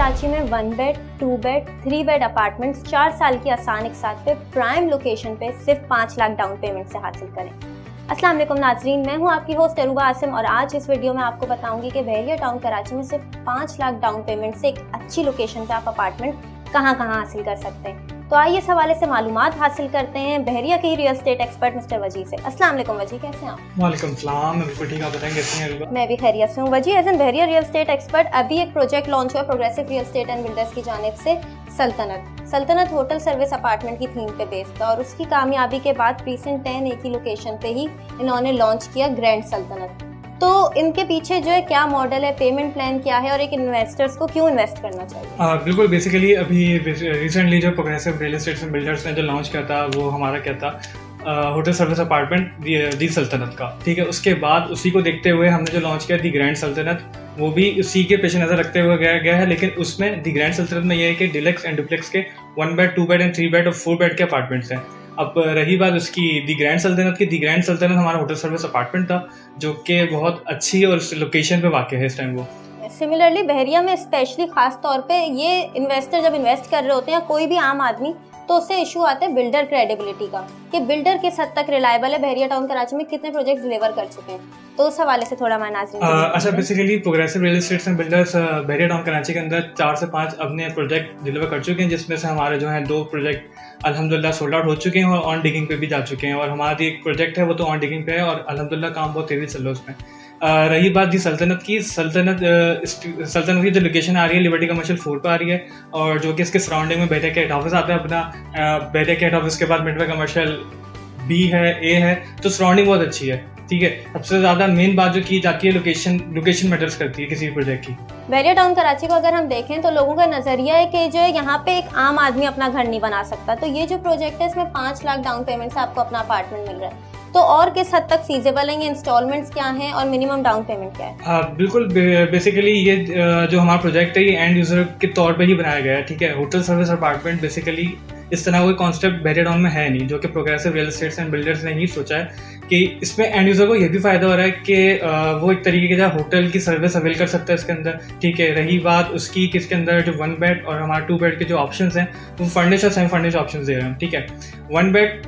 कराची में 1 bed, 2 bed, 3 bed apartments 4 साल की आसान इकसात पे प्राइम लोकेशन पे सिर्फ 5 लाख डाउन पेमेंट से हासिल करें। अस्सलाम वालेकुम नाजरीन, मैं हूं आपकी होस्ट अरूबा आसिम और आज इस वीडियो में आपको बताऊंगी कि बहरिया टाउन कराची में सिर्फ 5 लाख डाउन पेमेंट से एक अच्छी लोकेशन पे आप अपार्टमेंट कहां हासिल कर सकते हैं। तो आइए इस हवाले से मालूमात हासिल करते हैं बहरिया के रियल एस्टेट एक्सपर्ट मिस्टर वजी से। अस्सलाम वालेकुम वजी, कैसे हैं आप? वालेकुम सलाम, मैं बिल्कुल ठीक, आप बताएं कैसे हैं? मैं भी खैरियत से हूँ वजी। As an Bahria real estate expert अभी एक प्रोजेक्ट लॉन्च हुआ progressive real estate and builders की जानिब से सल्तनत होटल सर्विस अपार्टमेंट की थीम पे बेस्ड था और उसकी कामयाबी के बाद प्रीसेंट 10 एक ही लोकेशन पे ही इन्होंने लॉन्च किया ग्रैंड सल्तनत। तो इनके पीछे जो है क्या मॉडल है, पेमेंट प्लान क्या है और एक इन्वेस्टर्स को क्यों इन्वेस्ट करना चाहिए? बिल्कुल, बेसिकली अभी रिसेंटली जो progressive real estate and builders ने जो लॉन्च किया था वो हमारा क्या था, होटल सर्विस अपार्टमेंट दी सल्तनत का, ठीक है। उसके बाद उसी को देखते हुए हमने जो लॉन्च किया दी ग्रैंड सल्तनत, वो भी उसी के पेश नज़र रखते हुए गया है। लेकिन उसमें दी ग्रैंड सल्तनत में ये है कि डिलक्स एंड डुप्लेक्स के 1 बेड, 2 बेड एंड 3 बेड और 4 बेड के अपार्टमेंट्स हैं। अब रही बात उसकी दी ग्रैंड सल्तनत की, दी ग्रैंड सल्तनत हमारा होटल सर्विस अपार्टमेंट था जो कि बहुत अच्छी और लोकेशन पे वाक़ है इस टाइम। वो सिमिलरली बहरिया में स्पेशली खास तौर पे ये इन्वेस्टर जब इन्वेस्ट कर रहे होते हैं कोई भी आम आदमी, तो उससे इशू आता है बिल्डर क्रेडिबिलिटी का कि बिल्डर किस हद तक रिलायबल है। बहरिया टाउन कराची में कितने प्रोजेक्ट डिलीवर कर चुके हैं, तो उस हवाले से थोड़ा मैं नाज़रीन अच्छा, basically progressive real estate and builders Bahria town Karachi के अंदर 4 से 5 अपने प्रोजेक्ट डिलीवर कर चुके हैं, जिसमें से हमारे जो हैं 2 प्रोजेक्ट अल्हम्दुलिल्लाह सोल्ड आउट हो चुके हैं और ऑन डिगिंग पे भी जा चुके हैं। और हमारी एक प्रोजेक्ट है वो तो ऑन डिगिंग पे है और अल्हम्दुलिल्लाह काम बहुत तेज़ी चल रहा है उसमें। रही बात दी सल्तनत की, सल्तनत की जो लोकेशन आ रही है लिबर्टी कमर्शियल 4 पर आ रही है और जो कि इसके सराउंडिंग में बहरिया के हेड ऑफिस आता है अपना। बहरिया के हेड ऑफिस के बाद मिडवे कमर्शियल B है, A है, तो सराउंडिंग बहुत अच्छी है, ठीक है। सबसे ज़्यादा मेन बात जो की जाती है लोकेशन मैटर्स करती है किसी भी प्रोजेक्ट की। बहरिया टाउन कराची को अगर हम देखें तो लोगों का नज़रिया है कि जो है यहाँ पे एक आम आदमी अपना घर नहीं बना सकता, तो ये जो प्रोजेक्ट है इसमें 5 लाख डाउन पेमेंट से आपको अपना अपार्टमेंट मिल रहा है। तो और किस हद तक फीजिबल है, ये इंस्टॉलमेंट्स क्या हैं और मिनिमम डाउन पेमेंट क्या है? हाँ बिल्कुल, बेसिकली ये जो हमारा प्रोजेक्ट है ये एंड यूज़र के तौर पे ही बनाया गया है, ठीक है। होटल सर्विस अपार्टमेंट बेसिकली इस तरह कोई कॉन्सेप्ट बहरिया टाउन में है नहीं, जो कि progressive real estate and builders ने ही सोचा है कि इसमें एंड यूज़र को ये भी फ़ायदा हो रहा है कि वो एक तरीके का होटल की सर्विस अवेल कर सकता है इसके अंदर, ठीक है। रही बात उसकी कि इसके अंदर जो 1 बेड और हमारा 2 बेड के जो ऑप्शंस हैं वो फर्निश और सेमी फर्निश ऑप्शंस दे रहे हैं, ठीक है। 1 बेड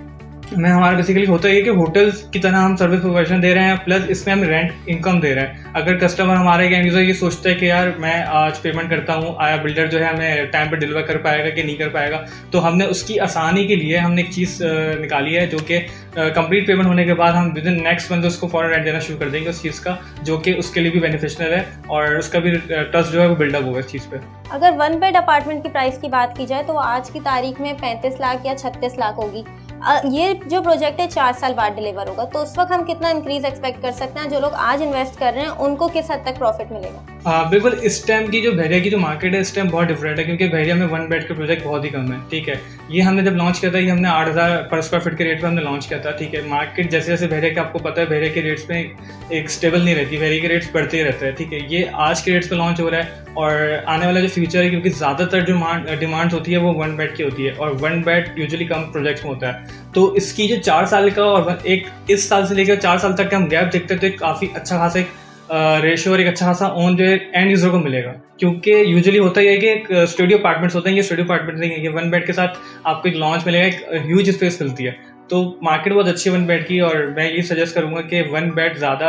में हमारा बेसिकली होता है कि होटल्स की तरह हम सर्विस प्रोवाइजन दे रहे हैं, प्लस इसमें हम रेंट इनकम दे रहे हैं। अगर कस्टमर हमारे एंड यूज़र ये सोचता है कि यार मैं आज पेमेंट करता हूँ, आया बिल्डर जो है हमें टाइम पर डिलीवर कर पाएगा कि नहीं कर पाएगा, तो हमने उसकी आसानी के लिए हमने एक चीज़ निकाली है जो कि कंप्लीट पेमेंट होने के बाद हम विद इन नेक्स्ट मंथ उसको फॉरन रेंट देना शुरू कर देंगे उस चीज़ का, जो कि उसके लिए भी बेनिफिशियल है और उसका भी ट्रस्ट जो है वो बिल्डअप होगा इस चीज़ पे। अगर 1 बेड अपार्टमेंट की प्राइस की बात की जाए तो आज की तारीख में 35 लाख या 36 लाख होगी। ये जो प्रोजेक्ट है 4 साल बाद डिलीवर होगा, तो उस वक्त हम कितना इंक्रीज एक्सपेक्ट कर सकते हैं? जो लोग आज इन्वेस्ट कर रहे हैं उनको किस हद तक प्रॉफिट मिलेगा? बिल्कुल, इस टाइम की जो बहरिया की जो मार्केट है इस टाइम बहुत डिफरेंट है, क्योंकि बहरिया में 1 बेड के प्रोजेक्ट बहुत ही कम है, ठीक है। ये हमने जब लॉन्च किया था, ये हमने 8,000 पर स्क्वायर फीट के रेट पे हमने लॉन्च किया था, ठीक है। मार्केट जैसे जैसे बहरिया के आपको पता है बहरिया के रेट्स में एक स्टेबल नहीं रहती, बहरिया के रेट्स बढ़ते ही रहते हैं, ठीक है। ये आज के रेट्स पे लॉन्च हो रहा है और आने वाला जो फ्यूचर है, क्योंकि ज़्यादातर जो डिमांड्स होती है वो 1 बेड की होती है और 1 बेड यूजुअली कम प्रोजेक्ट्स में होता है। तो इसकी जो 4 साल का और एक इस साल से लेकर 4 साल तक का हम गैप देखते हैं, तो एक काफ़ी अच्छा खासा एक रेशियो और एक अच्छा खासा ओन जो है एंड यूज़र को मिलेगा। क्योंकि यूजुअली होता है कि एक स्टूडियो अपार्टमेंट्स होते हैं, ये स्टूडियो अपार्टमेंट नहीं है, ये 1 बेड के साथ आपको एक लॉन्च मिलेगा, एक ह्यूज स्पेस मिलती है। तो मार्केट बहुत अच्छी है 1 बेड की और मैं ये सजेस्ट करूंगा कि 1 बेड ज़्यादा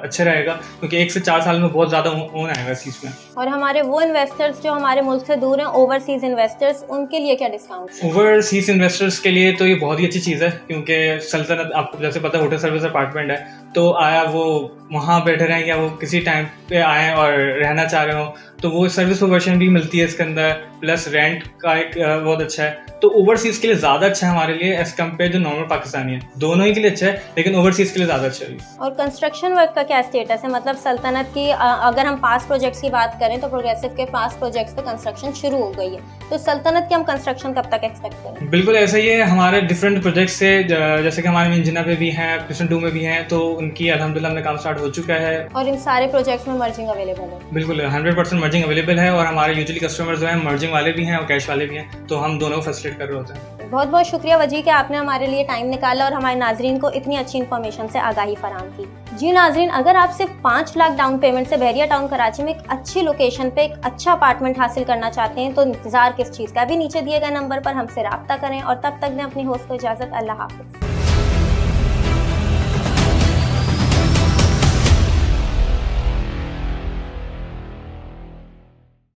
अच्छा रहेगा, क्योंकि 1 से 4 साल में बहुत ज़्यादा ओन आएगा इस चीज़ में। और हमारे वो इन्वेस्टर्स जो हमारे मुल्क से दूर हैं, ओवरसीज इन्वेस्टर्स, उनके लिए क्या डिस्काउंट? ओवरसीज इन्वेस्टर्स के लिए तो ये बहुत ही अच्छी चीज़ है, क्योंकि सल्तनत आपको जैसे पता है होटल सर्विस अपार्टमेंट है, तो आया वो वहाँ बैठे रहें या वो किसी टाइम पे आए और रहना चाह रहे हो, तो वो सर्विस प्रोविजन भी मिलती है इसके अंदर, प्लस रेंट का एक बहुत अच्छा है। तो ओवरसीज़ के लिए ज़्यादा अच्छा है हमारे लिए एज कम्पेयर जो नॉर्मल पाकिस्तानी है, दोनों ही के लिए अच्छा है, लेकिन ओवरसीज़ के लिए ज़्यादा अच्छा है। और कंस्ट्रक्शन वर्क का क्या स्टेटस है? मतलब सल्तनत की अगर हम पास प्रोजेक्ट्स की बात करें तो प्रोग्रेसिव के पास प्रोजेक्ट्स पे कंस्ट्रक्शन शुरू हो गई है, तो सल्तनत की हम कंस्ट्रक्शन कब तक एक्सपेक्ट करें? बिल्कुल ऐसा ही है, हमारे डिफरेंट प्रोजेक्ट्स से जैसे कि हमारे इंजिना पे भी हैं, पिस्टन 2 में भी हैं, तो उनकी अल्हम्दुलिल्लाह में काम स्टार्ट हो चुका है। और इन सारे प्रोजेक्ट्स में मर्जिंग अवेलेबल है? बिल्कुल 100% मर्जिंग अवेलेबल है और हमारे यूजुअली कस्टमर्स जो हैं मर्जिंग वाले भी हैं और कैश वाले भी हैं, तो हम दोनों को फैसिलिटेट कर रहे होते हैं। बहुत बहुत शुक्रिया वजी कि आपने हमारे लिए टाइम निकाला और हमारे नाजरीन को इतनी अच्छी इन्फॉर्मेशन से आगाही फराहम की। जी नाजरीन, अगर आप सिर्फ 5 लाख डाउन पेमेंट से बहरिया टाउन कराची में एक अच्छी लोकेशन पे एक अच्छा अपार्टमेंट हासिल करना चाहते हैं तो इंतजार किस चीज़ का। भी नीचे दिए गए नंबर पर हमसे रब्ता करें और तब तक दें अपनी होस्ट को इजाज़त। अल्लाह हाफिज़।